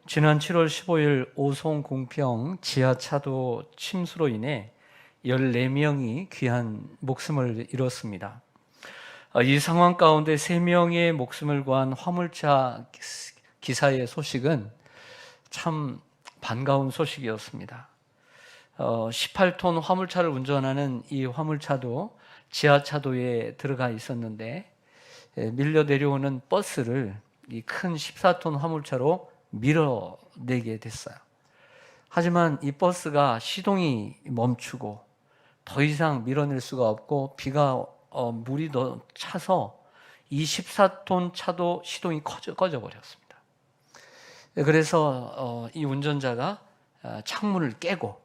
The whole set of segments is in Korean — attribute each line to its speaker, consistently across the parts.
Speaker 1: 지난 7월 15일 오송 공평 지하차도 침수로 인해 14명이 귀한 목숨을 잃었습니다. 이 상황 가운데 3명의 목숨을 구한 화물차 기사의 소식은 참 반가운 소식이었습니다. 18톤 화물차를 운전하는 이 화물차도 지하차도에 들어가 있었는데 밀려 내려오는 버스를 이 큰 14톤 화물차로 밀어내게 됐어요. 하지만 이 버스가 시동이 멈추고 더 이상 밀어낼 수가 없고 물이 더 차서 이 14톤 차도 시동이 꺼져 버렸습니다. 그래서 이 운전자가 창문을 깨고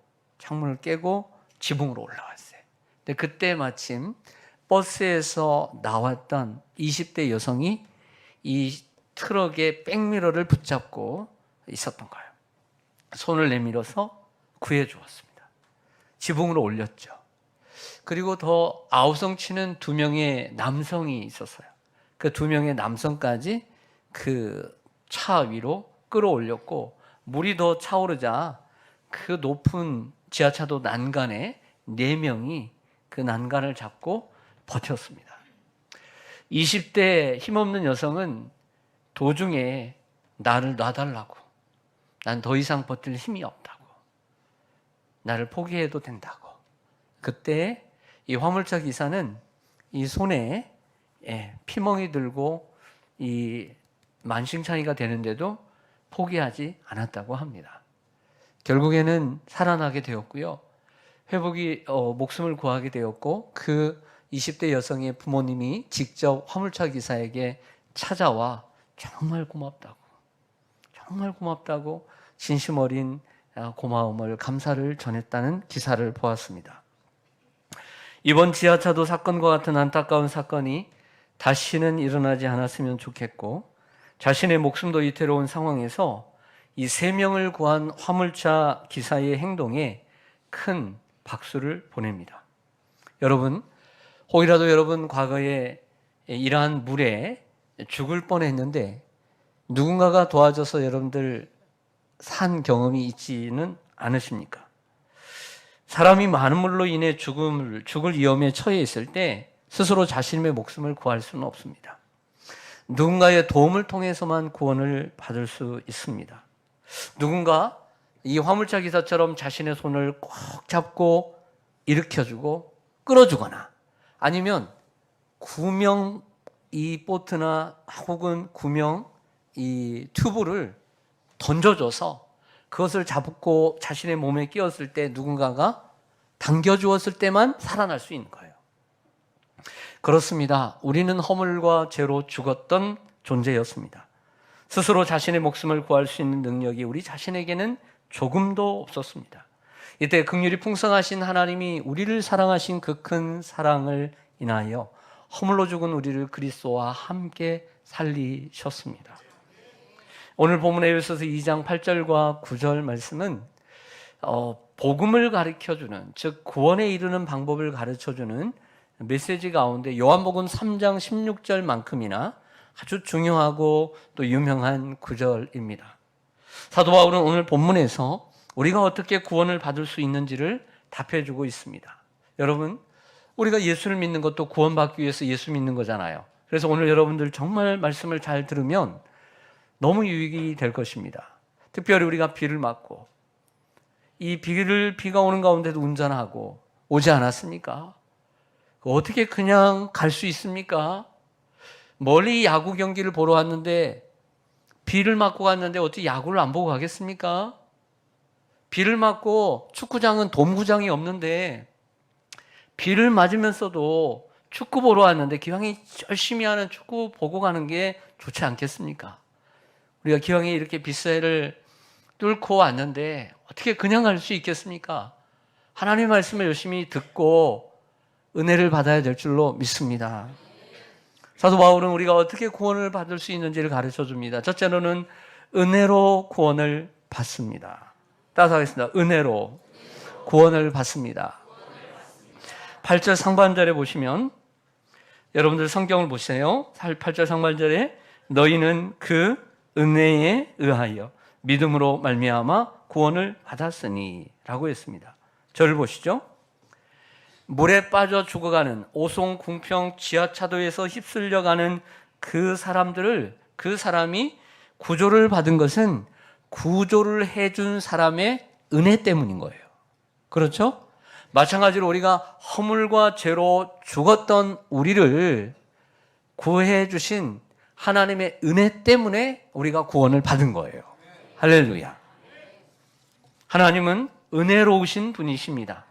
Speaker 1: 지붕으로 올라왔어요. 근데 그때 마침 버스에서 나왔던 20대 여성이 이 트럭의 백미러를 붙잡고 있었던 거예요. 손을 내밀어서 구해 주었습니다. 지붕으로 올렸죠. 그리고 더 아우성치는 2명의 남성이 있었어요. 그 2명의 남성까지 그 차 위로 끌어올렸고, 물이 더 차오르자 그 높은 지하차도 난간에 4명이 그 난간을 잡고 버텼습니다. 20대 힘없는 여성은 도중에 나를 놔달라고, 난 더 이상 버틸 힘이 없다고, 나를 포기해도 된다고. 그때 이 화물차 기사는 이 손에 피멍이 들고 이 만신창이가 되는데도 포기하지 않았다고 합니다. 결국에는 살아나게 되었고요. 목숨을 구하게 되었고, 그 20대 여성의 부모님이 직접 화물차 기사에게 찾아와 정말 고맙다고 진심 어린 고마움을, 감사를 전했다는 기사를 보았습니다. 이번 지하차도 사건과 같은 안타까운 사건이 다시는 일어나지 않았으면 좋겠고, 자신의 목숨도 위태로운 상황에서 이 3명을 구한 화물차 기사의 행동에 큰 박수를 보냅니다. 여러분, 혹이라도 여러분 과거에 이러한 물에 죽을 뻔했는데 누군가가 도와줘서 여러분들 산 경험이 있지는 않으십니까? 사람이 많은 물로 인해 죽을 위험에 처해 있을 때 스스로 자신의 목숨을 구할 수는 없습니다. 누군가의 도움을 통해서만 구원을 받을 수 있습니다. 누군가 이 화물차 기사처럼 자신의 손을 꼭 잡고 일으켜주고 끌어주거나, 아니면 구명 이 보트나 혹은 구명 이 튜브를 던져줘서 그것을 잡고 자신의 몸에 끼웠을 때 누군가가 당겨주었을 때만 살아날 수 있는 거예요. 그렇습니다. 우리는 허물과 죄로 죽었던 존재였습니다. 스스로 자신의 목숨을 구할 수 있는 능력이 우리 자신에게는 조금도 없었습니다. 이때 긍휼이 풍성하신 하나님이 우리를 사랑하신 그 큰 사랑을 인하여 허물로 죽은 우리를 그리스도와 함께 살리셨습니다. 오늘 본문 에베소서 2장 8절과 9절 말씀은 복음을 가르쳐주는, 즉 구원에 이르는 방법을 가르쳐주는 메시지 가운데 요한복음 3장 16절만큼이나 아주 중요하고 또 유명한 구절입니다. 사도 바울은 오늘 본문에서 우리가 어떻게 구원을 받을 수 있는지를 답해주고 있습니다. 여러분, 우리가 예수를 믿는 것도 구원받기 위해서 예수 믿는 거잖아요. 그래서 오늘 여러분들 정말 말씀을 잘 들으면 너무 유익이 될 것입니다. 특별히 우리가 비를 맞고 이 비가 오는 가운데도 운전하고 오지 않았습니까? 어떻게 그냥 갈 수 있습니까? 멀리 야구 경기를 보러 왔는데 비를 맞고 갔는데 어떻게 야구를 안 보고 가겠습니까? 비를 맞고 축구장은 돔구장이 없는데 비를 맞으면서도 축구 보러 왔는데 기왕에 열심히 하는 축구 보고 가는 게 좋지 않겠습니까? 우리가 기왕에 이렇게 빗새를 뚫고 왔는데 어떻게 그냥 갈 수 있겠습니까? 하나님의 말씀을 열심히 듣고 은혜를 받아야 될 줄로 믿습니다. 사도 바울은 우리가 어떻게 구원을 받을 수 있는지를 가르쳐 줍니다. 첫째로는 은혜로 구원을 받습니다. 따라서 하겠습니다. 은혜로 구원을 받습니다. 8절 상반절에 보시면, 여러분들 성경을 보세요. 8절 상반절에 너희는 그 은혜에 의하여 믿음으로 말미암아 구원을 받았으니 라고 했습니다. 저를 보시죠. 물에 빠져 죽어가는 오송궁평 지하차도에서 휩쓸려가는 그 사람이 구조를 받은 것은 구조를 해준 사람의 은혜 때문인 거예요. 그렇죠? 마찬가지로 우리가 허물과 죄로 죽었던 우리를 구해 주신 하나님의 은혜 때문에 우리가 구원을 받은 거예요. 할렐루야. 하나님은 은혜로우신 분이십니다.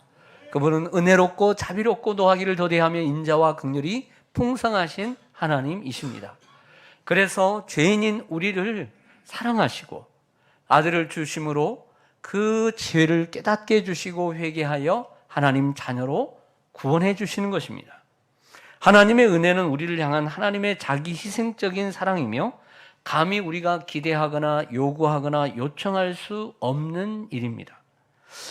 Speaker 1: 그분은 은혜롭고 자비롭고 노하기를 더디하며 인자와 긍휼이 풍성하신 하나님이십니다. 그래서 죄인인 우리를 사랑하시고 아들을 주심으로 그 죄를 깨닫게 해주시고 회개하여 하나님 자녀로 구원해 주시는 것입니다. 하나님의 은혜는 우리를 향한 하나님의 자기 희생적인 사랑이며 감히 우리가 기대하거나 요구하거나 요청할 수 없는 일입니다.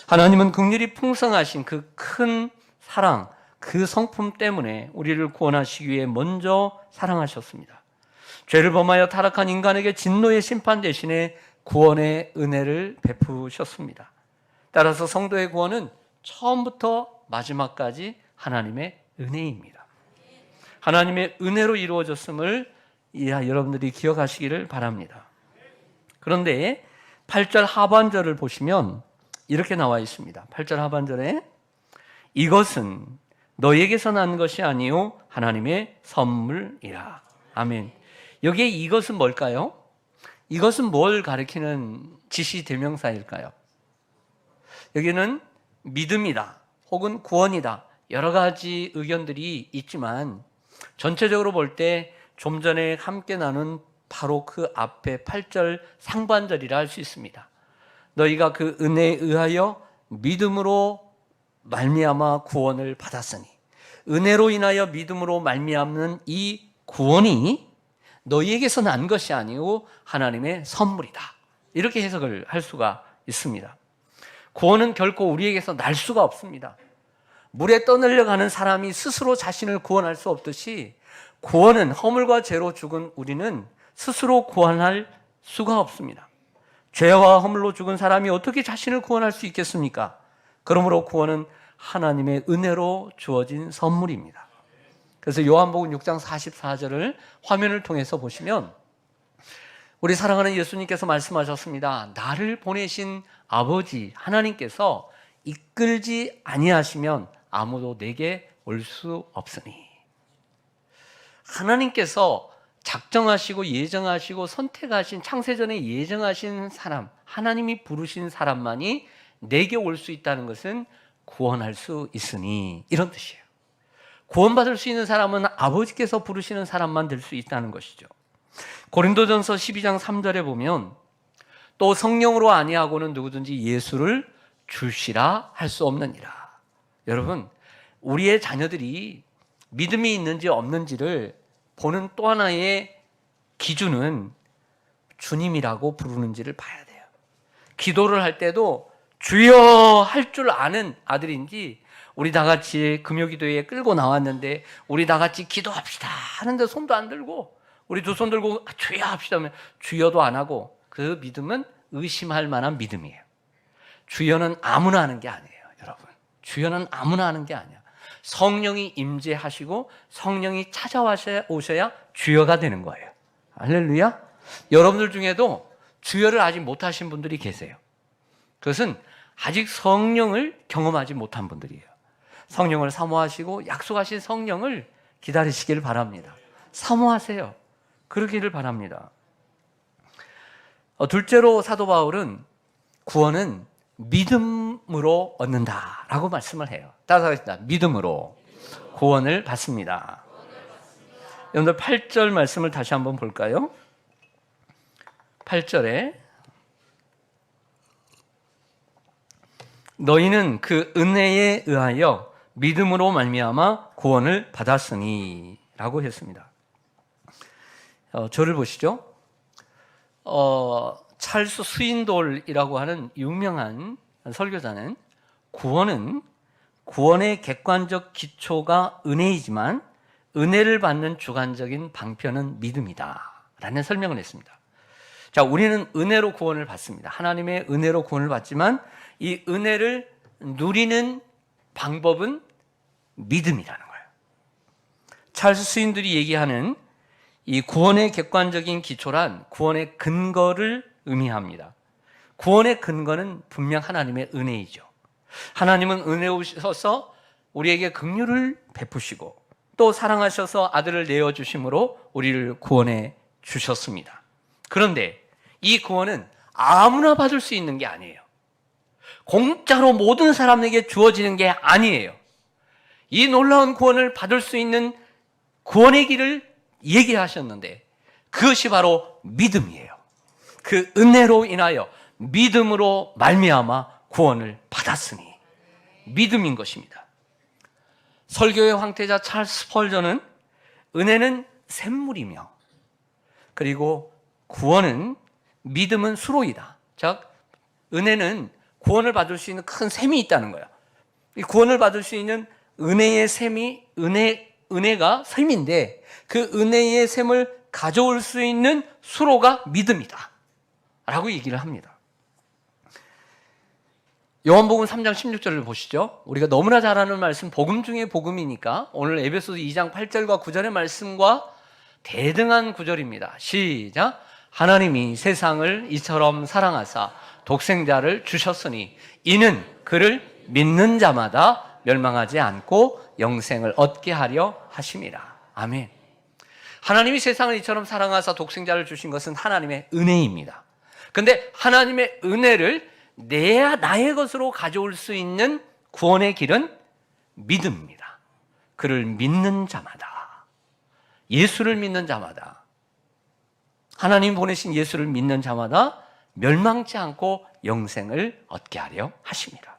Speaker 1: 하나님은 긍휼이 풍성하신 그 큰 사랑, 그 성품 때문에 우리를 구원하시기 위해 먼저 사랑하셨습니다. 죄를 범하여 타락한 인간에게 진노의 심판 대신에 구원의 은혜를 베푸셨습니다. 따라서 성도의 구원은 처음부터 마지막까지 하나님의 은혜입니다. 하나님의 은혜로 이루어졌음을 여러분들이 기억하시기를 바랍니다. 그런데 8절 하반절을 보시면 이렇게 나와 있습니다. 8절 하반절에 이것은 너에게서 난 것이 아니요 하나님의 선물이라. 아멘. 여기에 이것은 뭘까요? 이것은 뭘 가리키는 지시대명사일까요? 여기는 믿음이다 혹은 구원이다 여러 가지 의견들이 있지만 전체적으로 볼 때 좀 전에 함께 나눈 바로 그 앞에 8절 상반절이라 할 수 있습니다. 너희가 그 은혜에 의하여 믿음으로 말미암아 구원을 받았으니, 은혜로 인하여 믿음으로 말미암는 이 구원이 너희에게서 난 것이 아니고 하나님의 선물이다. 이렇게 해석을 할 수가 있습니다. 구원은 결코 우리에게서 날 수가 없습니다. 물에 떠내려가는 사람이 스스로 자신을 구원할 수 없듯이 구원은 허물과 죄로 죽은 우리는 스스로 구원할 수가 없습니다. 죄와 허물로 죽은 사람이 어떻게 자신을 구원할 수 있겠습니까? 그러므로 구원은 하나님의 은혜로 주어진 선물입니다. 그래서 요한복음 6장 44절을 화면을 통해서 보시면 우리 사랑하는 예수님께서 말씀하셨습니다. 나를 보내신 아버지 하나님께서 이끌지 아니하시면 아무도 내게 올 수 없으니, 하나님께서 작정하시고 예정하시고 선택하신, 창세전에 예정하신 사람, 하나님이 부르신 사람만이 내게 올 수 있다는 것은 구원할 수 있으니, 이런 뜻이에요. 구원받을 수 있는 사람은 아버지께서 부르시는 사람만 될 수 있다는 것이죠. 고린도전서 12장 3절에 보면 또 성령으로 아니하고는 누구든지 예수를 주시라 할 수 없느니라. 여러분, 우리의 자녀들이 믿음이 있는지 없는지를 보는 또 하나의 기준은 주님이라고 부르는지를 봐야 돼요. 기도를 할 때도 주여 할 줄 아는 아들인지, 우리 다 같이 금요기도에 끌고 나왔는데 우리 다 같이 기도합시다 하는데 손도 안 들고, 우리 두 손 들고 주여 합시다 하면 주여도 안 하고, 그 믿음은 의심할 만한 믿음이에요. 주여는 아무나 하는 게 아니에요. 여러분, 주여는 아무나 하는 게 아니야. 성령이 임재하시고 성령이 찾아오셔야 주여가 되는 거예요. 할렐루야. 여러분들 중에도 주여를 아직 못하신 분들이 계세요. 그것은 아직 성령을 경험하지 못한 분들이에요. 성령을 사모하시고 약속하신 성령을 기다리시길 바랍니다. 사모하세요. 그러기를 바랍니다. 둘째로 사도 바울은 구원은 믿음으로 얻는다라고 말씀을 해요. 따라하겠습니다. 믿음으로 구원을 받습니다. 여러분들 8절 말씀을 다시 한번 볼까요? 8절에 너희는 그 은혜에 의하여 믿음으로 말미암아 구원을 받았으니 라고 했습니다. 저를 보시죠. 찰스 스윈돌이라고 하는 유명한 설교자는 구원의 객관적 기초가 은혜이지만 은혜를 받는 주관적인 방편은 믿음이다 라는 설명을 했습니다. 자, 우리는 은혜로 구원을 받습니다. 하나님의 은혜로 구원을 받지만 이 은혜를 누리는 방법은 믿음이라는 거예요. 찰스 스윈들이 얘기하는 이 구원의 객관적인 기초란 구원의 근거를 의미합니다. 구원의 근거는 분명 하나님의 은혜이죠. 하나님은 은혜오셔서 우리에게 긍휼을 베푸시고 또 사랑하셔서 아들을 내어주심으로 우리를 구원해 주셨습니다. 그런데 이 구원은 아무나 받을 수 있는 게 아니에요. 공짜로 모든 사람에게 주어지는 게 아니에요. 이 놀라운 구원을 받을 수 있는 구원의 길을 얘기하셨는데 그것이 바로 믿음이에요. 그 은혜로 인하여 믿음으로 말미암아 구원을 받았으니 믿음인 것입니다. 설교의 황태자 찰스 스펄전은 은혜는 샘물이며 그리고 구원은 믿음은 수로이다. 즉 은혜는 구원을 받을 수 있는 큰 샘이 있다는 거예요. 이 구원을 받을 수 있는 은혜의 샘이 은혜가 샘인데 그 은혜의 샘을 가져올 수 있는 수로가 믿음이다 라고 얘기를 합니다. 요한복음 3장 16절을 보시죠. 우리가 너무나 잘 아는 말씀, 복음 중에 복음이니까 오늘 에베소서 2장 8절과 9절의 말씀과 대등한 구절입니다. 시작. 하나님이 세상을 이처럼 사랑하사 독생자를 주셨으니 이는 그를 믿는 자마다 멸망하지 않고 영생을 얻게 하려 하심이라. 아멘. 하나님이 세상을 이처럼 사랑하사 독생자를 주신 것은 하나님의 은혜입니다. 근데 하나님의 은혜를 나의 것으로 가져올 수 있는 구원의 길은 믿음입니다. 그를 믿는 자마다, 예수를 믿는 자마다, 하나님 보내신 예수를 믿는 자마다 멸망치 않고 영생을 얻게 하려 하십니다.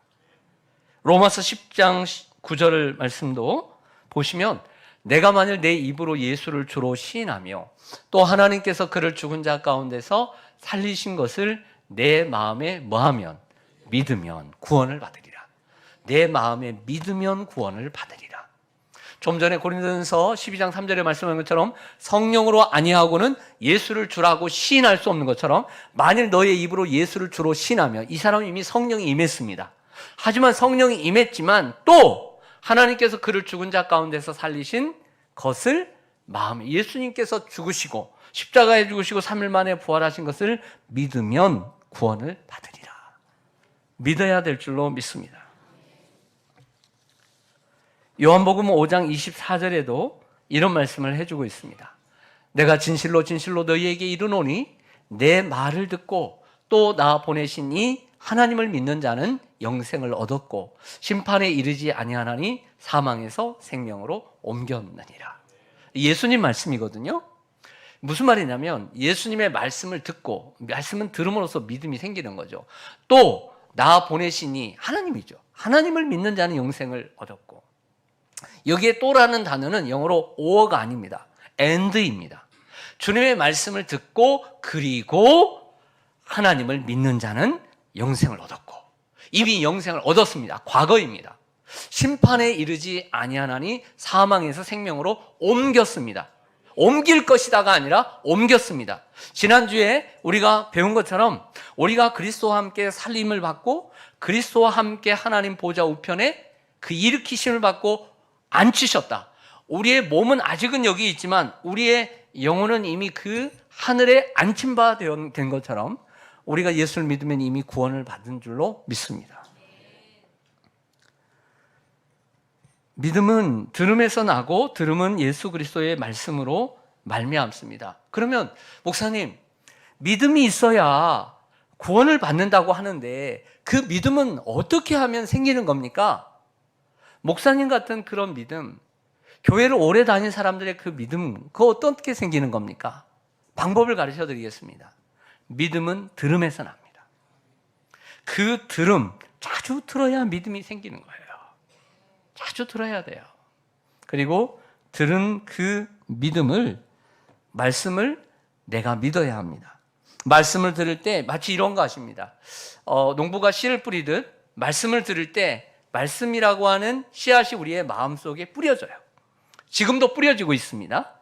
Speaker 1: 로마서 10장 9절 말씀도 보시면 내가 만일 내 입으로 예수를 주로 시인하며 또 하나님께서 그를 죽은 자 가운데서 살리신 것을 내 마음에 뭐하면? 믿으면 구원을 받으리라. 내 마음에 믿으면 구원을 받으리라. 좀 전에 고린도전서 12장 3절에 말씀한 것처럼 성령으로 아니하고는 예수를 주라고 시인할 수 없는 것처럼 만일 너의 입으로 예수를 주로 시인하면 이 사람은 이미 성령이 임했습니다. 하지만 성령이 임했지만 또 하나님께서 그를 죽은 자 가운데서 살리신 것을 마음에 예수님께서 죽으시고 십자가에 죽으시고 3일 만에 부활하신 것을 믿으면 구원을 받으리라. 믿어야 될 줄로 믿습니다. 요한복음 5장 24절에도 이런 말씀을 해주고 있습니다. 내가 진실로 진실로 너희에게 이르노니 내 말을 듣고 또 나 보내신 이 하나님을 믿는 자는 영생을 얻었고 심판에 이르지 아니하나니 사망에서 생명으로 옮겼느니라. 예수님 말씀이거든요. 무슨 말이냐면 예수님의 말씀을 듣고 말씀은 들음으로써 믿음이 생기는 거죠. 또 나 보내시니 하나님이죠. 하나님을 믿는 자는 영생을 얻었고 여기에 또라는 단어는 영어로 or가 아닙니다. and입니다. 주님의 말씀을 듣고 그리고 하나님을 믿는 자는 영생을 얻었고 이미 영생을 얻었습니다. 과거입니다. 심판에 이르지 아니하나니 사망에서 생명으로 옮겼습니다. 옮길 것이다가 아니라 옮겼습니다. 지난주에 우리가 배운 것처럼 우리가 그리스도와 함께 살림을 받고 그리스도와 함께 하나님 보좌 우편에 그 일으키심을 받고 앉히셨다. 우리의 몸은 아직은 여기 있지만 우리의 영혼은 이미 그 하늘에 앉힌 바 된 것처럼 우리가 예수를 믿으면 이미 구원을 받은 줄로 믿습니다. 믿음은 들음에서 나고 들음은 예수 그리스도의 말씀으로 말미암습니다. 그러면 목사님, 믿음이 있어야 구원을 받는다고 하는데 그 믿음은 어떻게 하면 생기는 겁니까? 목사님 같은 그런 믿음, 교회를 오래 다닌 사람들의 그 믿음, 그거 어떻게 생기는 겁니까? 방법을 가르쳐 드리겠습니다. 믿음은 들음에서 납니다. 그 들음, 자주 들어야 믿음이 생기는 거예요. 자주 들어야 돼요. 그리고 들은 그 믿음을, 말씀을 내가 믿어야 합니다. 말씀을 들을 때 마치 이런 거 아십니다. 농부가 씨를 뿌리듯 말씀을 들을 때 말씀이라고 하는 씨앗이 우리의 마음속에 뿌려져요. 지금도 뿌려지고 있습니다.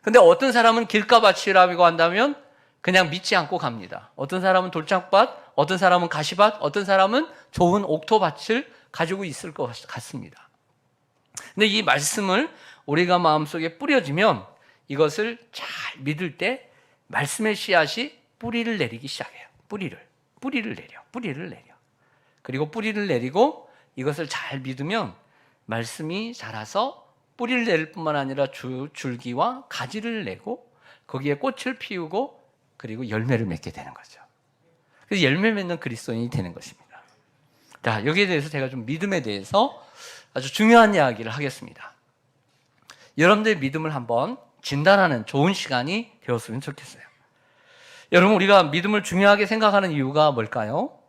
Speaker 1: 근데 어떤 사람은 길가밭이라고 한다면 그냥 믿지 않고 갑니다. 어떤 사람은 돌짝밭, 어떤 사람은 가시밭, 어떤 사람은 좋은 옥토밭을 가지고 있을 것 같습니다. 근데 이 말씀을 우리가 마음속에 뿌려지면 이것을 잘 믿을 때 말씀의 씨앗이 뿌리를 내리기 시작해요. 뿌리를 내려. 그리고 뿌리를 내리고 이것을 잘 믿으면 말씀이 자라서 뿌리를 내릴 뿐만 아니라 줄기와 가지를 내고 거기에 꽃을 피우고 그리고 열매를 맺게 되는 거죠. 그래서 열매 맺는 그리스도인이 되는 것입니다. 자, 여기에 대해서 제가 좀 믿음에 대해서 아주 중요한 이야기를 하겠습니다. 여러분들의 믿음을 한번 진단하는 좋은 시간이 되었으면 좋겠어요. 여러분, 우리가 믿음을 중요하게 생각하는 이유가 뭘까요?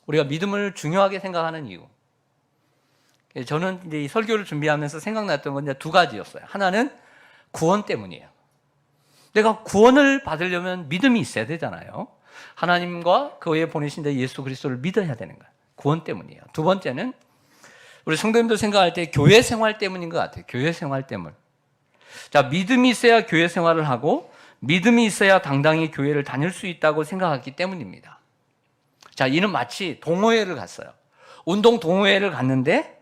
Speaker 1: 우리가 믿음을 중요하게 생각하는 이유. 저는 이제 이 설교를 준비하면서 생각났던 건 이제 두 가지였어요. 하나는 구원 때문이에요. 내가 구원을 받으려면 믿음이 있어야 되잖아요. 하나님과 그 외에 보내신 예수 그리스도를 믿어야 되는 거예요. 구원 때문이에요. 두 번째는 우리 성도님들 생각할 때 교회 생활 때문인 것 같아요. 교회 생활 때문. 자, 믿음이 있어야 교회 생활을 하고 믿음이 있어야 당당히 교회를 다닐 수 있다고 생각했기 때문입니다. 자, 이는 마치 동호회를 갔어요. 운동 동호회를 갔는데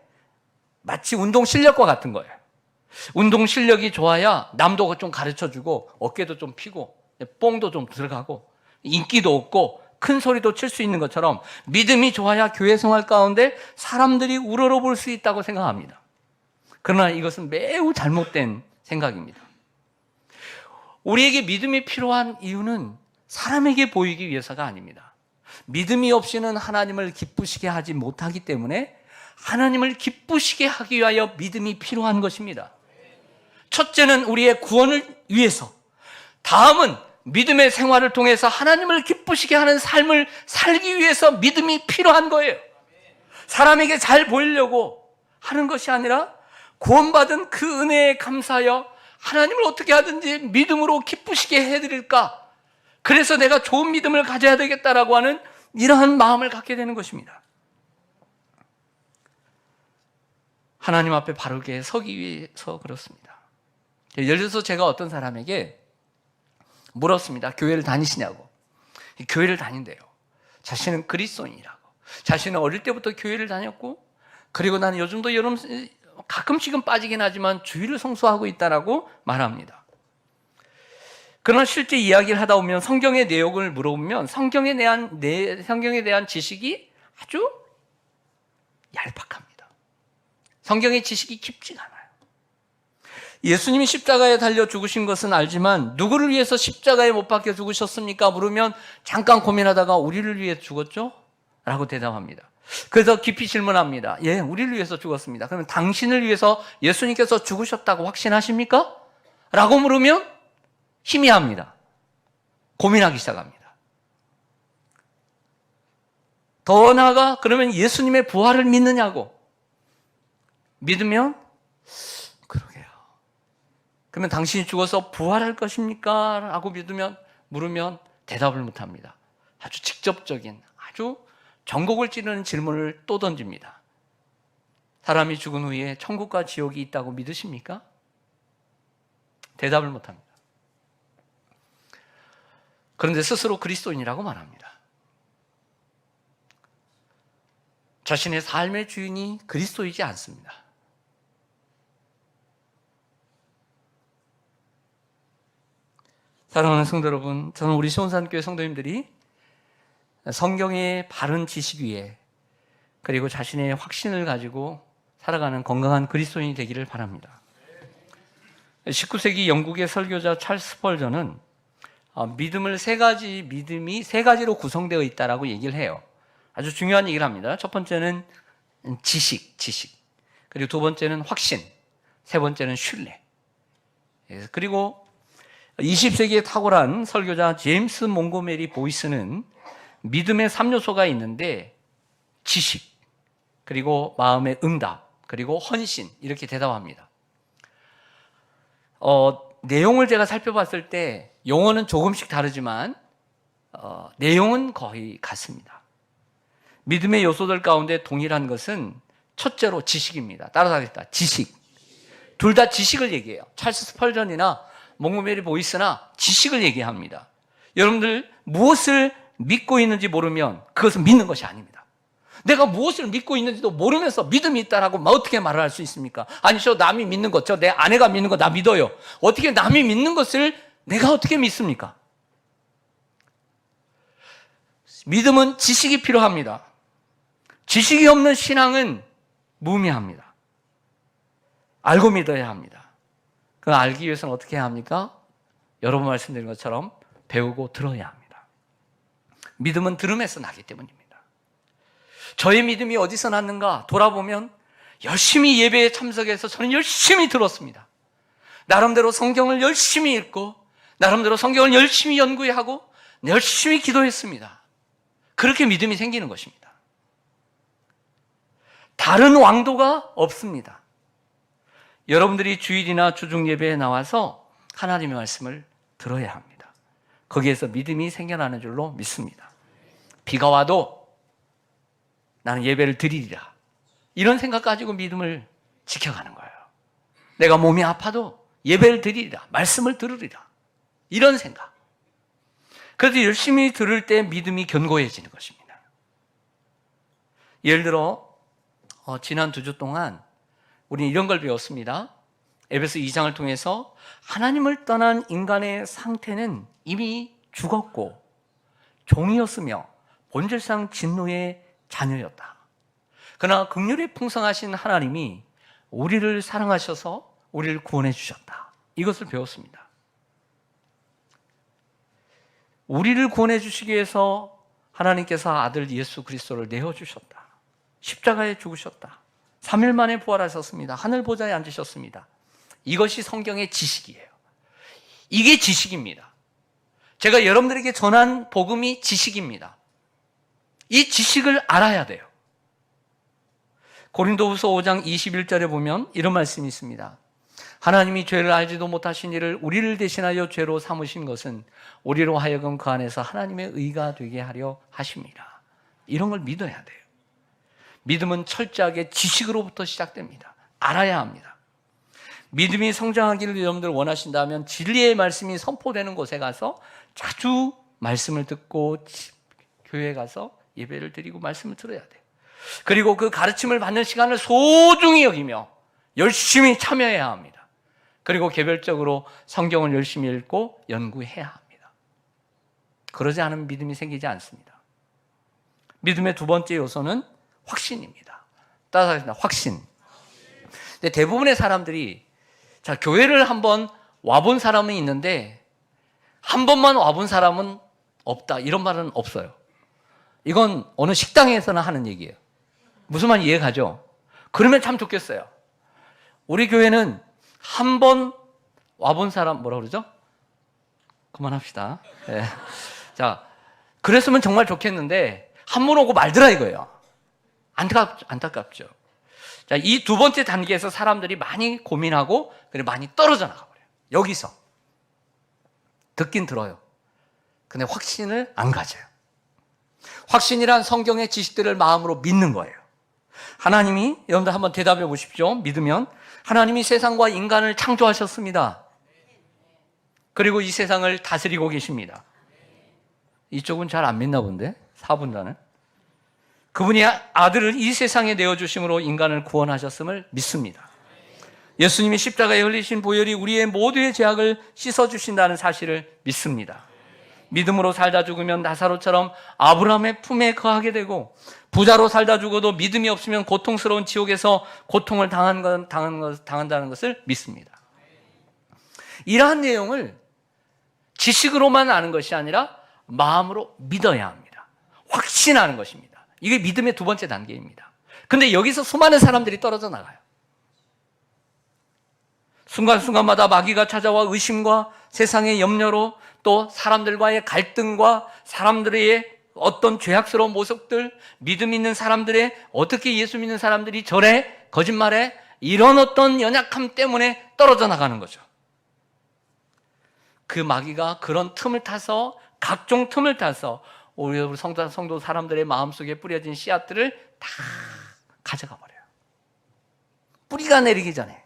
Speaker 1: 마치 운동 실력과 같은 거예요. 운동 실력이 좋아야 남도 좀 가르쳐주고 어깨도 좀 피고 뽕도 좀 들어가고 인기도 없고 큰 소리도 칠 수 있는 것처럼 믿음이 좋아야 교회 생활 가운데 사람들이 우러러볼 수 있다고 생각합니다. 그러나 이것은 매우 잘못된 생각입니다. 우리에게 믿음이 필요한 이유는 사람에게 보이기 위해서가 아닙니다. 믿음이 없이는 하나님을 기쁘시게 하지 못하기 때문에 하나님을 기쁘시게 하기 위하여 믿음이 필요한 것입니다. 첫째는 우리의 구원을 위해서, 다음은 믿음의 생활을 통해서 하나님을 기쁘시게 하는 삶을 살기 위해서 믿음이 필요한 거예요. 사람에게 잘 보이려고 하는 것이 아니라 구원받은 그 은혜에 감사하여 하나님을 어떻게 하든지 믿음으로 기쁘시게 해드릴까? 그래서 내가 좋은 믿음을 가져야 되겠다라고 하는 이러한 마음을 갖게 되는 것입니다. 하나님 앞에 바르게 서기 위해서 그렇습니다. 예를 들어서 제가 어떤 사람에게 물었습니다. 교회를 다니시냐고. 교회를 다닌대요. 자신은 그리스도인이라고. 자신은 어릴 때부터 교회를 다녔고, 그리고 나는 요즘도 가끔씩은 빠지긴 하지만 주일을 성수하고 있다라고 말합니다. 그러나 실제 이야기를 하다 보면 성경의 내용을 물어보면 성경에 대한 지식이 아주 얄팍합니다. 성경의 지식이 깊지가 않아요. 예수님이 십자가에 달려 죽으신 것은 알지만 누구를 위해서 십자가에 못 박혀 죽으셨습니까? 물으면 잠깐 고민하다가 우리를 위해 죽었죠? 라고 대답합니다. 그래서 깊이 질문합니다. 예, 우리를 위해서 죽었습니다. 그러면 당신을 위해서 예수님께서 죽으셨다고 확신하십니까? 라고 물으면 희미합니다. 고민하기 시작합니다. 더 나아가 그러면 예수님의 부활을 믿느냐고. 믿으면 그러게요. 그러면 당신이 죽어서 부활할 것입니까? 라고 물으면 대답을 못합니다. 아주 직접적인, 아주 전곡을 찌르는 질문을 또 던집니다. 사람이 죽은 후에 천국과 지옥이 있다고 믿으십니까? 대답을 못합니다. 그런데 스스로 그리스도인이라고 말합니다. 자신의 삶의 주인이 그리스도이지 않습니다. 사랑하는 성도 여러분, 저는 우리 시온산교회 성도님들이 성경의 바른 지식 위에 그리고 자신의 확신을 가지고 살아가는 건강한 그리스도인이 되기를 바랍니다. 19세기 영국의 설교자 찰스 스펄전은 믿음이 세 가지로 구성되어 있다라고 얘기를 해요. 아주 중요한 얘기를 합니다. 첫 번째는 지식. 그리고 두 번째는 확신. 세 번째는 신뢰. 그리고 20세기에 탁월한 설교자 제임스 몽고메리 보이스는 믿음의 3요소가 있는데 지식, 그리고 마음의 응답, 그리고 헌신 이렇게 대답합니다. 내용을 제가 살펴봤을 때 용어는 조금씩 다르지만 내용은 거의 같습니다. 믿음의 요소들 가운데 동일한 것은 첫째로 지식입니다. 따라서 하겠다. 지식. 둘 다 지식을 얘기해요. 찰스 스펄전이나 몽고메리 보이스나 지식을 얘기합니다. 여러분들 무엇을 믿고 있는지 모르면 그것은 믿는 것이 아닙니다. 내가 무엇을 믿고 있는지도 모르면서 믿음이 있다라고 어떻게 말을 할 수 있습니까? 아니, 저 남이 믿는 것, 저 내 아내가 믿는 거 나 믿어요. 어떻게 남이 믿는 것을 내가 어떻게 믿습니까? 믿음은 지식이 필요합니다. 지식이 없는 신앙은 무의미합니다. 알고 믿어야 합니다. 그 알기 위해서는 어떻게 해야 합니까? 여러 번 말씀드린 것처럼 배우고 들어야 합니다. 믿음은 들음에서 나기 때문입니다. 저의 믿음이 어디서 났는가 돌아보면 열심히 예배에 참석해서 저는 열심히 들었습니다. 나름대로 성경을 열심히 읽고 나름대로 성경을 열심히 연구하고 열심히 기도했습니다. 그렇게 믿음이 생기는 것입니다. 다른 왕도가 없습니다. 여러분들이 주일이나 주중 예배에 나와서 하나님의 말씀을 들어야 합니다. 거기에서 믿음이 생겨나는 줄로 믿습니다. 비가 와도 나는 예배를 드리리라, 이런 생각 가지고 믿음을 지켜가는 거예요. 내가 몸이 아파도 예배를 드리리라, 말씀을 들으리라, 이런 생각. 그래서 열심히 들을 때 믿음이 견고해지는 것입니다. 예를 들어 지난 2주 동안 우리는 이런 걸 배웠습니다. 에베소 2장을 통해서 하나님을 떠난 인간의 상태는 이미 죽었고 종이었으며 본질상 진노의 자녀였다. 그러나 긍휼이 풍성하신 하나님이 우리를 사랑하셔서 우리를 구원해 주셨다. 이것을 배웠습니다. 우리를 구원해 주시기 위해서 하나님께서 아들 예수 그리스도를 내어주셨다. 십자가에 죽으셨다. 3일 만에 부활하셨습니다. 하늘 보좌에 앉으셨습니다. 이것이 성경의 지식이에요. 이게 지식입니다. 제가 여러분들에게 전한 복음이 지식입니다. 이 지식을 알아야 돼요. 고린도후서 5장 21절에 보면 이런 말씀이 있습니다. 하나님이 죄를 알지도 못하신 이를 우리를 대신하여 죄로 삼으신 것은 우리로 하여금 그 안에서 하나님의 의가 되게 하려 하십니다. 이런 걸 믿어야 돼요. 믿음은 철저하게 지식으로부터 시작됩니다. 알아야 합니다. 믿음이 성장하기를 여러분들 원하신다면 진리의 말씀이 선포되는 곳에 가서 자주 말씀을 듣고 교회에 가서 예배를 드리고 말씀을 들어야 돼요. 그리고 그 가르침을 받는 시간을 소중히 여기며 열심히 참여해야 합니다. 그리고 개별적으로 성경을 열심히 읽고 연구해야 합니다. 그러지 않으면 믿음이 생기지 않습니다. 믿음의 두 번째 요소는 확신입니다. 따라하겠습니다. 확신. 근데 대부분의 사람들이 자, 교회를 한번 와본 사람은 있는데 한 번만 와본 사람은 없다, 이런 말은 없어요. 이건 어느 식당에서나 하는 얘기예요. 무슨 말인지 이해가죠? 그러면 참 좋겠어요. 우리 교회는 한 번 와본 사람, 뭐라 그러죠? 그만합시다. 네. 자, 그랬으면 정말 좋겠는데 한 번 오고 말더라 이거예요. 안타깝죠. 자, 이 두 번째 단계에서 사람들이 많이 고민하고 그리고 많이 떨어져 나가버려요. 여기서 듣긴 들어요. 근데 확신을 안 가져요. 확신이란 성경의 지식들을 마음으로 믿는 거예요. 하나님이, 여러분들 한번 대답해 보십시오. 믿으면 하나님이 세상과 인간을 창조하셨습니다. 그리고 이 세상을 다스리고 계십니다. 이쪽은 잘 안 믿나 본데, 4분자는. 그분이 아들을 이 세상에 내어주심으로 인간을 구원하셨음을 믿습니다. 예수님이 십자가에 흘리신 보혈이 우리의 모두의 죄악을 씻어주신다는 사실을 믿습니다. 믿음으로 살다 죽으면 나사로처럼 아브라함의 품에 거하게 되고, 부자로 살다 죽어도 믿음이 없으면 고통스러운 지옥에서 고통을 당한다는 것을 믿습니다. 이러한 내용을 지식으로만 아는 것이 아니라 마음으로 믿어야 합니다. 확신하는 것입니다. 이게 믿음의 두 번째 단계입니다. 근데 여기서 수많은 사람들이 떨어져 나가요. 순간순간마다 마귀가 찾아와 의심과 세상의 염려로, 또 사람들과의 갈등과 사람들의 어떤 죄악스러운 모습들, 믿음 있는 사람들의, 어떻게 예수 믿는 사람들이 저래, 거짓말해, 이런 어떤 연약함 때문에 떨어져 나가는 거죠. 그 마귀가 그런 틈을 타서, 각종 틈을 타서 우리 성도 사람들의 마음속에 뿌려진 씨앗들을 다 가져가 버려요. 뿌리가 내리기 전에.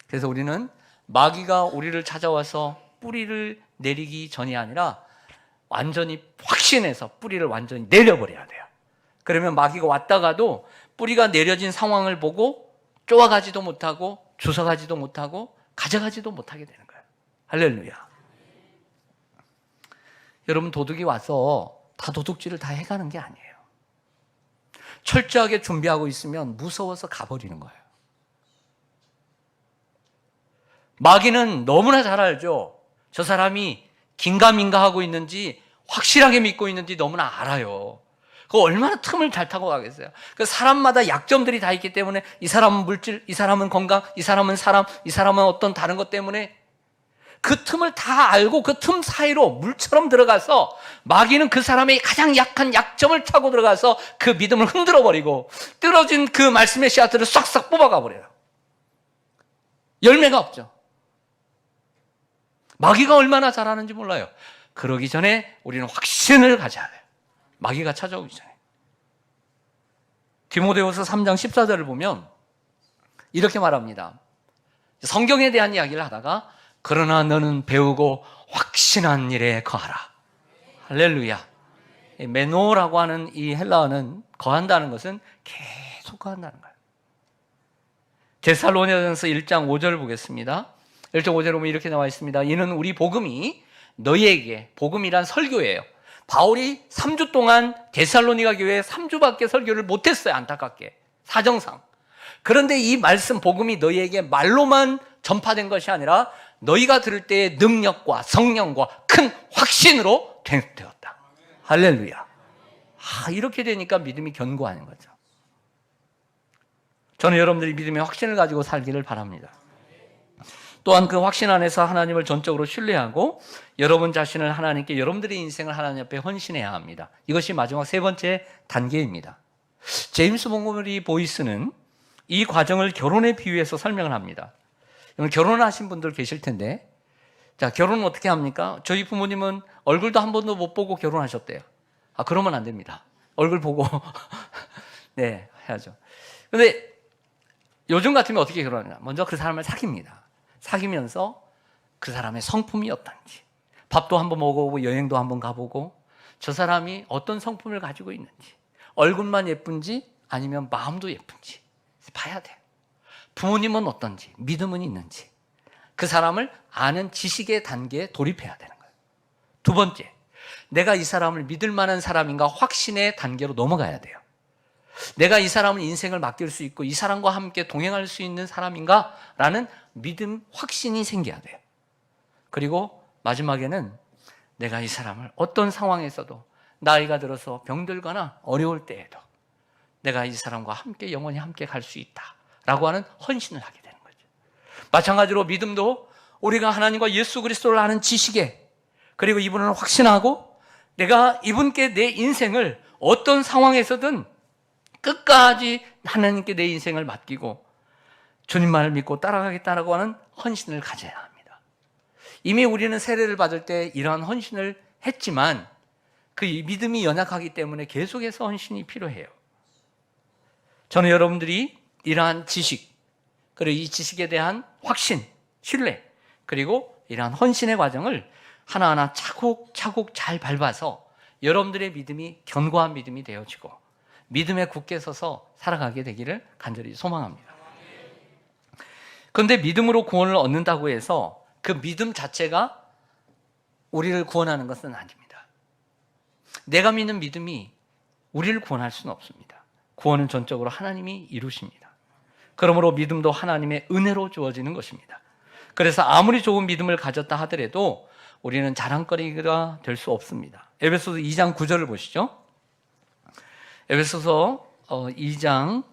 Speaker 1: 그래서 우리는 마귀가 우리를 찾아와서 뿌리를 내리기 전이 아니라 완전히 확신해서 뿌리를 완전히 내려버려야 돼요. 그러면 마귀가 왔다가도 뿌리가 내려진 상황을 보고 쪼아가지도 못하고 주워가지도 못하고 가져가지도 못하게 되는 거예요. 할렐루야. 여러분, 도둑이 와서 다 도둑질을 다 해가는 게 아니에요. 철저하게 준비하고 있으면 무서워서 가버리는 거예요. 마귀는 너무나 잘 알죠. 저 사람이 긴가민가 하고 있는지 확실하게 믿고 있는지 너무나 알아요. 그 얼마나 틈을 잘 타고 가겠어요. 그 사람마다 약점들이 다 있기 때문에 이 사람은 물질, 이 사람은 건강, 이 사람은 사람, 이 사람은 어떤 다른 것 때문에 그 틈을 다 알고 그 틈 사이로 물처럼 들어가서 마귀는 그 사람의 가장 약한 약점을 타고 들어가서 그 믿음을 흔들어 버리고 떨어진 그 말씀의 씨앗들을 싹싹 뽑아가 버려요. 열매가 없죠. 마귀가 얼마나 잘하는지 몰라요. 그러기 전에 우리는 확신을 가져야 돼요. 마귀가 찾아오기 전에. 디모데후서 3장 14절을 보면 이렇게 말합니다. 성경에 대한 이야기를 하다가 그러나 너는 배우고 확신한 일에 거하라. 할렐루야. 메노라고 하는 이 헬라어는 거한다는 것은 계속 거한다는 거예요. 데살로니가전서 1장 5절을 보겠습니다. 1장 5절에 보면 이렇게 나와 있습니다. 이는 우리 복음이 너희에게, 복음이란 설교예요. 바울이 3주 동안 데살로니가 교회에 3주밖에 설교를 못했어요. 안타깝게. 사정상. 그런데 이 말씀 복음이 너희에게 말로만 전파된 것이 아니라 너희가 들을 때의 능력과 성령과 큰 확신으로 되었다. 할렐루야. 이렇게 되니까 믿음이 견고하는 거죠. 저는 여러분들이 믿음의 확신을 가지고 살기를 바랍니다. 또한 그 확신 안에서 하나님을 전적으로 신뢰하고 여러분 자신을 하나님께, 여러분들의 인생을 하나님 앞에 헌신해야 합니다. 이것이 마지막 세 번째 단계입니다. 제임스 몽고메리 보이스는 이 과정을 결혼에 비유해서 설명을 합니다. 결혼하신 분들 계실 텐데, 자, 결혼은 어떻게 합니까? 저희 부모님은 얼굴도 한 번도 못 보고 결혼하셨대요. 그러면 안 됩니다. 얼굴 보고 네, 해야죠. 근데 요즘 같으면 어떻게 결혼하냐? 먼저 그 사람을 사깁니다. 사귀면서 그 사람의 성품이 어떤지, 밥도 한번 먹어보고 여행도 한번 가보고 저 사람이 어떤 성품을 가지고 있는지, 얼굴만 예쁜지 아니면 마음도 예쁜지 봐야 돼요. 부모님은 어떤지, 믿음은 있는지, 그 사람을 아는 지식의 단계에 돌입해야 되는 거예요. 두 번째, 내가 이 사람을 믿을 만한 사람인가 확신의 단계로 넘어가야 돼요. 내가 이 사람은 인생을 맡길 수 있고 이 사람과 함께 동행할 수 있는 사람인가? 라는 믿음, 확신이 생겨야 돼요. 그리고 마지막에는 내가 이 사람을 어떤 상황에서도, 나이가 들어서 병들거나 어려울 때에도 내가 이 사람과 함께 영원히 함께 갈 수 있다 라고 하는 헌신을 하게 되는 거죠. 마찬가지로 믿음도 우리가 하나님과 예수 그리스도를 아는 지식에, 그리고 이분을 확신하고 내가 이분께 내 인생을 어떤 상황에서든 끝까지 하나님께 내 인생을 맡기고 주님만을 믿고 따라가겠다라고 하는 헌신을 가져야 합니다. 이미 우리는 세례를 받을 때 이러한 헌신을 했지만 그 믿음이 연약하기 때문에 계속해서 헌신이 필요해요. 저는 여러분들이 이러한 지식, 그리고 이 지식에 대한 확신, 신뢰, 그리고 이러한 헌신의 과정을 하나하나 차곡차곡 잘 밟아서 여러분들의 믿음이 견고한 믿음이 되어지고 믿음에 굳게 서서 살아가게 되기를 간절히 소망합니다. 그런데 믿음으로 구원을 얻는다고 해서 그 믿음 자체가 우리를 구원하는 것은 아닙니다. 내가 믿는 믿음이 우리를 구원할 수는 없습니다. 구원은 전적으로 하나님이 이루십니다. 그러므로 믿음도 하나님의 은혜로 주어지는 것입니다. 그래서 아무리 좋은 믿음을 가졌다 하더라도 우리는 자랑거리가 될 수 없습니다. 에베소서 2장 9절을 보시죠. 에베소서 2장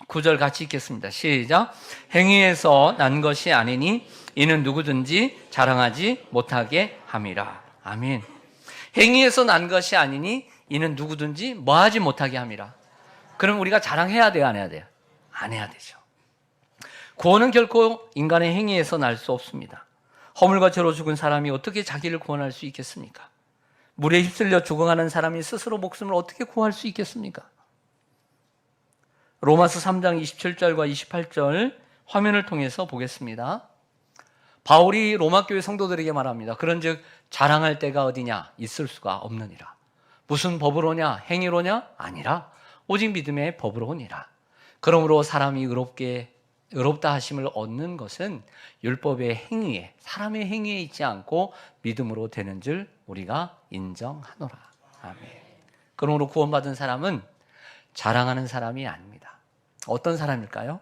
Speaker 1: 9절 같이 읽겠습니다. 시작. 행위에서 난 것이 아니니 이는 누구든지 자랑하지 못하게 함이라. 아멘. 행위에서 난 것이 아니니 이는 누구든지 뭐하지 못하게 함이라. 그럼 우리가 자랑해야 돼요, 안 해야 돼요? 안 해야 되죠. 구원은 결코 인간의 행위에서 날 수 없습니다. 허물과 죄로 죽은 사람이 어떻게 자기를 구원할 수 있겠습니까? 물에 휩쓸려 죽어가는 사람이 스스로 목숨을 어떻게 구할 수 있겠습니까? 로마서 3장 27절과 28절 화면을 통해서 보겠습니다. 바울이 로마 교회 성도들에게 말합니다. 그런즉 자랑할 때가 어디냐? 있을 수가 없느니라. 무슨 법으로냐? 행위로냐? 아니라 오직 믿음의 법으로니라. 그러므로 사람이 의롭다 하심을 얻는 것은 율법의 행위에, 사람의 행위에 있지 않고 믿음으로 되는 줄 우리가 인정하노라. 아멘. 그러므로 구원받은 사람은 자랑하는 사람이 아닙니다. 어떤 사람일까요?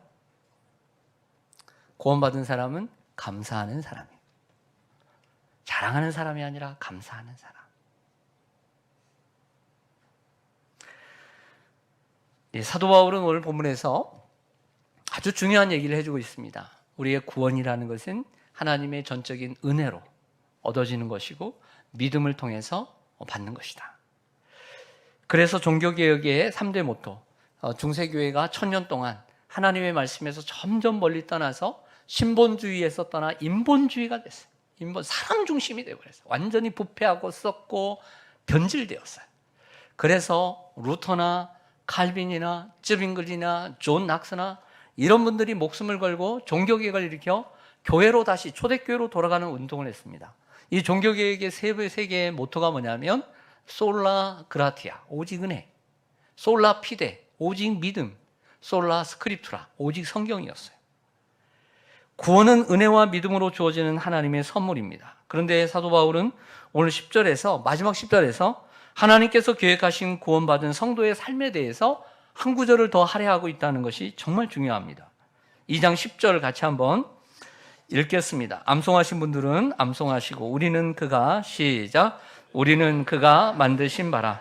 Speaker 1: 구원받은 사람은 감사하는 사람이에요. 자랑하는 사람이 아니라 감사하는 사람. 사도 바울은 오늘 본문에서 아주 중요한 얘기를 해주고 있습니다. 우리의 구원이라는 것은 하나님의 전적인 은혜로 얻어지는 것이고 믿음을 통해서 받는 것이다. 그래서 종교개혁의 3대 모토, 중세교회가 1000년 동안 하나님의 말씀에서 점점 멀리 떠나서 신본주의에서 떠나 인본주의가 됐어요. 사람 중심이 되어버렸어요. 완전히 부패하고 썩고 변질되었어요. 그래서 루터나 칼빈이나 쯔빙글이나 존 낙스나 이런 분들이 목숨을 걸고 종교개혁을 일으켜 교회로 다시 초대교회로 돌아가는 운동을 했습니다. 이 종교개혁의 세 개의 모토가 뭐냐면 솔라 그라티아, 오직 은혜, 솔라 피데, 오직 믿음, 솔라 스크립투라, 오직 성경이었어요. 구원은 은혜와 믿음으로 주어지는 하나님의 선물입니다. 그런데 사도 바울은 오늘 10절에서 마지막 10절에서 하나님께서 계획하신 구원받은 성도의 삶에 대해서 한 구절을 더 할애하고 있다는 것이 정말 중요합니다. 2장 10절 같이 한번 읽겠습니다. 암송하신 분들은 암송하시고 우리는 그가 시작 우리는 그가 만드신 바라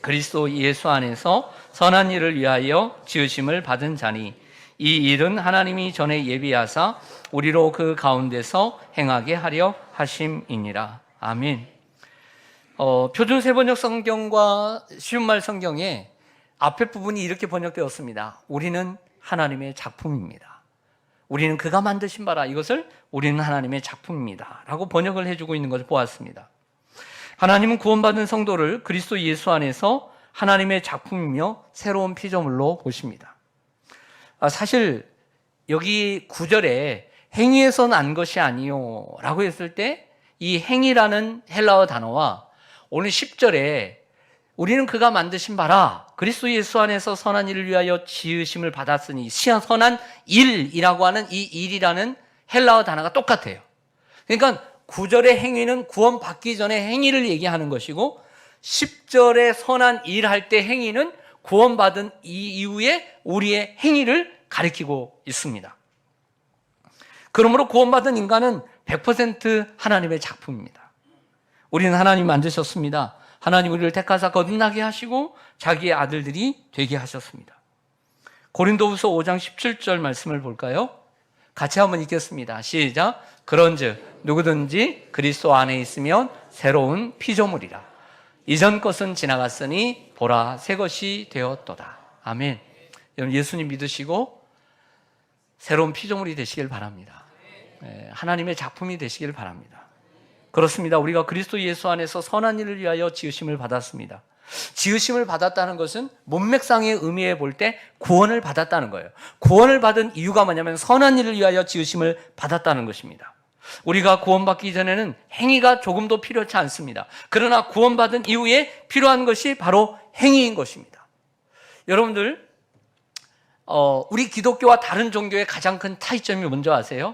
Speaker 1: 그리스도 예수 안에서 선한 일을 위하여 지으심을 받은 자니 이 일은 하나님이 전에 예비하사 우리로 그 가운데서 행하게 하려 하심이니라. 아멘. 표준 세번역 성경과 쉬운말 성경에 앞에 부분이 이렇게 번역되었습니다. 우리는 하나님의 작품입니다. 우리는 그가 만드신 바라 이것을 우리는 하나님의 작품입니다 라고 번역을 해주고 있는 것을 보았습니다. 하나님은 구원받은 성도를 그리스도 예수 안에서 하나님의 작품이며 새로운 피조물로 보십니다. 사실 여기 9절에 행위에서 난 것이 아니요 라고 했을 때 이 행위라는 헬라어 단어와 오늘 10절에 우리는 그가 만드신 바라 그리스도 예수 안에서 선한 일을 위하여 지으심을 받았으니 선한 일이라고 하는 이 일이라는 헬라어 단어가 똑같아요. 그러니까 9절의 행위는 구원받기 전에 행위를 얘기하는 것이고 10절에 선한 일 할 때 행위는 구원받은 이후에 우리의 행위를 가리키고 있습니다. 그러므로 구원받은 인간은 100% 하나님의 작품입니다. 우리는 하나님 만드셨습니다. 하나님 우리를 택하사 거듭나게 하시고 자기의 아들들이 되게 하셨습니다. 고린도후서 5장 17절 말씀을 볼까요? 같이 한번 읽겠습니다. 시작. 그런즉 누구든지 그리스도 안에 있으면 새로운 피조물이라. 이전 것은 지나갔으니 보라 새 것이 되었도다. 아멘. 여러분 예수님 믿으시고 새로운 피조물이 되시길 바랍니다. 하나님의 작품이 되시길 바랍니다. 그렇습니다. 우리가 그리스도 예수 안에서 선한 일을 위하여 지으심을 받았습니다. 지으심을 받았다는 것은 문맥상의 의미에 볼 때 구원을 받았다는 거예요. 구원을 받은 이유가 뭐냐면 선한 일을 위하여 지으심을 받았다는 것입니다. 우리가 구원받기 전에는 행위가 조금도 필요치 않습니다. 그러나 구원받은 이후에 필요한 것이 바로 행위인 것입니다. 여러분들 우리 기독교와 다른 종교의 가장 큰 차이점이 뭔지 아세요?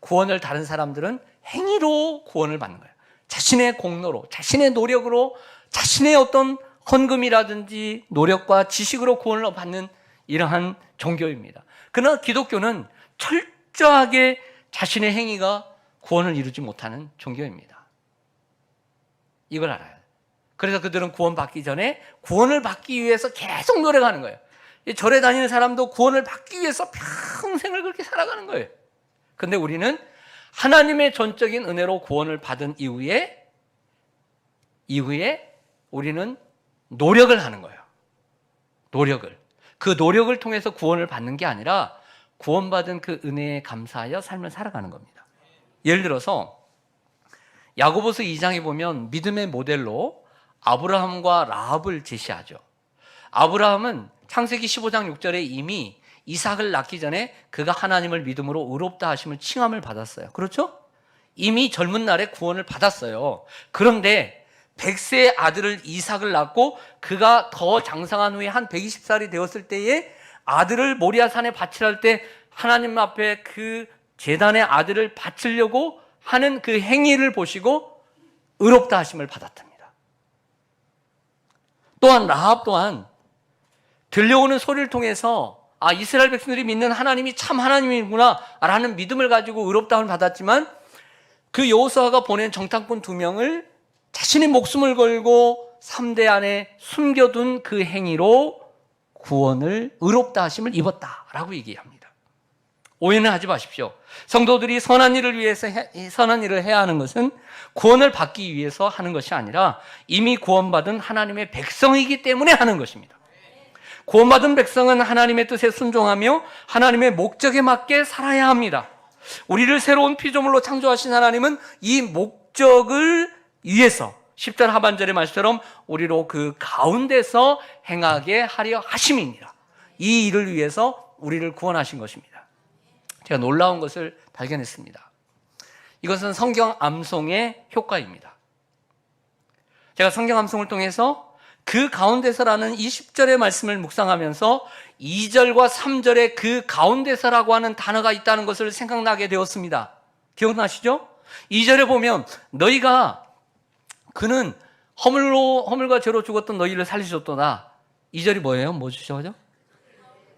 Speaker 1: 구원을 다른 사람들은 행위로 구원을 받는 거예요. 자신의 공로로, 자신의 노력으로, 자신의 어떤 헌금이라든지 노력과 지식으로 구원을 받는 이러한 종교입니다. 그러나 기독교는 철저하게 자신의 행위가 구원을 이루지 못하는 종교입니다. 이걸 알아요. 그래서 그들은 구원받기 전에 구원을 받기 위해서 계속 노력하는 거예요. 절에 다니는 사람도 구원을 받기 위해서 평생을 그렇게 살아가는 거예요. 근데 우리는 하나님의 전적인 은혜로 구원을 받은 이후에 우리는 노력을 하는 거예요. 그 노력을 통해서 구원을 받는 게 아니라 구원받은 그 은혜에 감사하여 삶을 살아가는 겁니다. 예를 들어서 야고보서 2장에 보면 믿음의 모델로 아브라함과 라합을 제시하죠. 아브라함은 창세기 15장 6절에 이미 이삭을 낳기 전에 그가 하나님을 믿음으로 의롭다 하심을 칭함을 받았어요. 그렇죠? 이미 젊은 날에 구원을 받았어요. 그런데 100세의 아들을 이삭을 낳고 그가 더 장성한 후에 한 120살이 되었을 때에 아들을 모리아산에 바치려 할 때 하나님 앞에 그 제단의 아들을 바치려고 하는 그 행위를 보시고 의롭다 하심을 받았답니다. 또한 라합 또한 들려오는 소리를 통해서 이스라엘 백성들이 믿는 하나님이 참 하나님이구나 라는 믿음을 가지고 의롭다함을 받았지만 그 여호수아가 보낸 정탐꾼 2명을 자신의 목숨을 걸고 3대 안에 숨겨둔 그 행위로 구원을 의롭다 하심을 입었다라고 얘기합니다. 오해는 하지 마십시오. 성도들이 선한 일을 위해서 선한 일을 해야 하는 것은 구원을 받기 위해서 하는 것이 아니라 이미 구원받은 하나님의 백성이기 때문에 하는 것입니다. 구원받은 백성은 하나님의 뜻에 순종하며 하나님의 목적에 맞게 살아야 합니다. 우리를 새로운 피조물로 창조하신 하나님은 이 목적을 위해서 10절 하반절의 말씀처럼 우리로 그 가운데서 행하게 하려 하심이니라. 이 일을 위해서 우리를 구원하신 것입니다. 제가 놀라운 것을 발견했습니다. 이것은 성경 암송의 효과입니다. 제가 성경 암송을 통해서 그 가운데서라는 이 10절의 말씀을 묵상하면서 2절과 3절의 그 가운데서라고 하는 단어가 있다는 것을 생각나게 되었습니다. 기억나시죠? 2절에 보면 너희가 그는 허물과 죄로 죽었던 너희를 살리셨도다. 2절이 뭐예요? 뭐 주셔죠?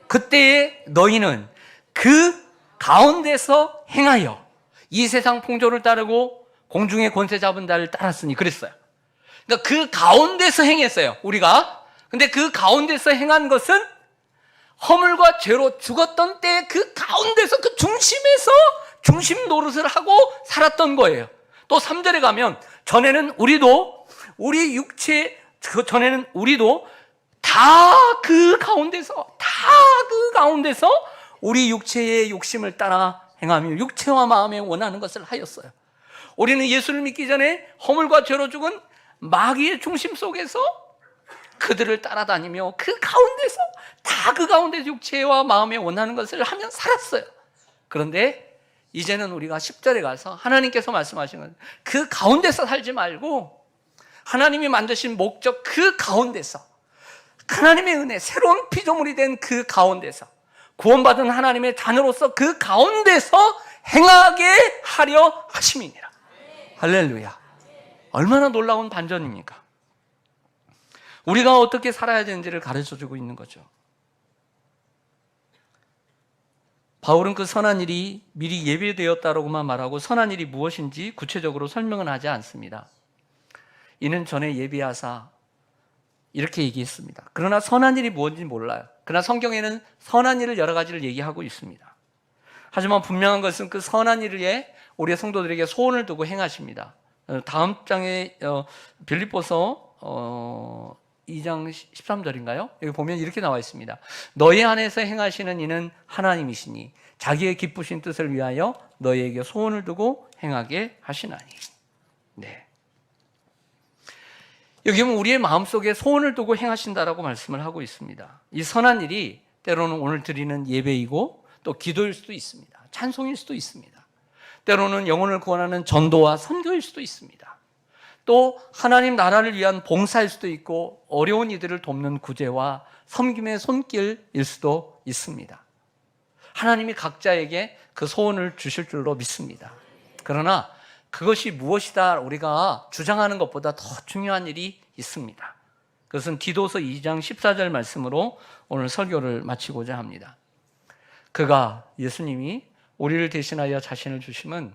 Speaker 1: 그때의 너희는 그 가운데서 행하여 이 세상 풍조를 따르고 공중의 권세 잡은 자를 따랐으니 그랬어요. 그러니까 그 가운데서 행했어요, 우리가. 근데 그 가운데서 행한 것은 허물과 죄로 죽었던 때 그 가운데서 그 중심에서 중심 노릇을 하고 살았던 거예요. 또 3절에 가면 전에는 우리도 우리 육체 전에는 우리도 다 그 가운데서 우리 육체의 욕심을 따라 행하며 육체와 마음에 원하는 것을 하였어요. 우리는 예수를 믿기 전에 허물과 죄로 죽은 마귀의 중심 속에서 그들을 따라다니며 그 가운데서 그 가운데서 육체와 마음에 원하는 것을 하며 살았어요. 그런데 이제는 우리가 10절에 가서 하나님께서 말씀하신 건 그 가운데서 살지 말고 하나님이 만드신 목적 그 가운데서 하나님의 은혜 새로운 피조물이 된 그 가운데서 구원받은 하나님의 자녀로서 그 가운데서 행하게 하려 하심이니라. 할렐루야. 얼마나 놀라운 반전입니까? 우리가 어떻게 살아야 되는지를 가르쳐주고 있는 거죠. 바울은 그 선한 일이 미리 예비되었다라고만 말하고 선한 일이 무엇인지 구체적으로 설명은 하지 않습니다. 이는 전에 예비하사 이렇게 얘기했습니다. 그러나 선한 일이 무엇인지 몰라요. 그러나 성경에는 선한 일을 여러 가지를 얘기하고 있습니다. 하지만 분명한 것은 그 선한 일을 위해 우리의 성도들에게 소원을 두고 행하십니다. 다음 장에 빌립보서 2장 13절인가요? 여기 보면 이렇게 나와 있습니다. 너희 안에서 행하시는 이는 하나님이시니 자기의 기쁘신 뜻을 위하여 너희에게 소원을 두고 행하게 하시나니. 네. 여기 보면 우리의 마음속에 소원을 두고 행하신다라고 말씀을 하고 있습니다. 이 선한 일이 때로는 오늘 드리는 예배이고 또 기도일 수도 있습니다. 찬송일 수도 있습니다. 때로는 영혼을 구원하는 전도와 선교일 수도 있습니다. 또 하나님 나라를 위한 봉사일 수도 있고 어려운 이들을 돕는 구제와 섬김의 손길일 수도 있습니다. 하나님이 각자에게 그 소원을 주실 줄로 믿습니다. 그러나 그것이 무엇이다 우리가 주장하는 것보다 더 중요한 일이 있습니다. 그것은 디도서 2장 14절 말씀으로 오늘 설교를 마치고자 합니다. 그가 예수님이 우리를 대신하여 자신을 주심은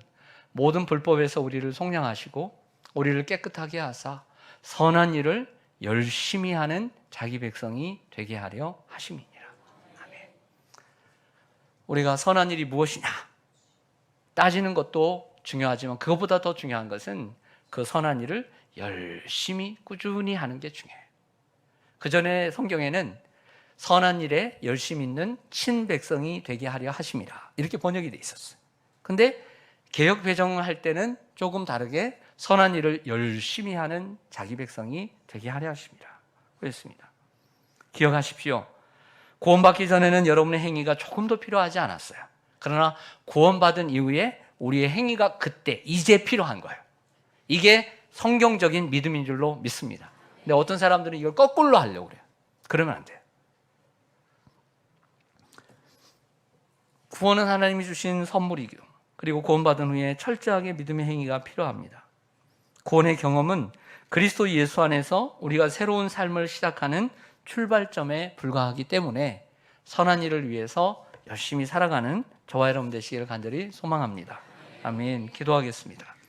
Speaker 1: 모든 불법에서 우리를 속량하시고 우리를 깨끗하게 하사 선한 일을 열심히 하는 자기 백성이 되게 하려 하심이니라. 아멘. 우리가 선한 일이 무엇이냐 따지는 것도 중요하지만 그것보다 더 중요한 것은 그 선한 일을 열심히 꾸준히 하는 게 중요해요. 그 전에 성경에는 선한 일에 열심 있는 친백성이 되게 하려 하심이라 이렇게 번역이 돼 있었어요. 근데 개역 배정할 때는 조금 다르게 선한 일을 열심히 하는 자기 백성이 되게 하려 하심이라 그랬습니다. 기억하십시오. 구원받기 전에는 여러분의 행위가 조금도 필요하지 않았어요. 그러나 구원받은 이후에 우리의 행위가 그때 이제 필요한 거예요. 이게 성경적인 믿음인 줄로 믿습니다. 근데 어떤 사람들은 이걸 거꾸로 하려고 그래요. 그러면 안 돼요. 구원은 하나님이 주신 선물이고, 그리고 구원받은 후에 철저하게 믿음의 행위가 필요합니다. 구원의 경험은 그리스도 예수 안에서 우리가 새로운 삶을 시작하는 출발점에 불과하기 때문에 선한 일을 위해서 열심히 살아가는 저와 여러분 되시기를 간절히 소망합니다. 아멘. 기도하겠습니다.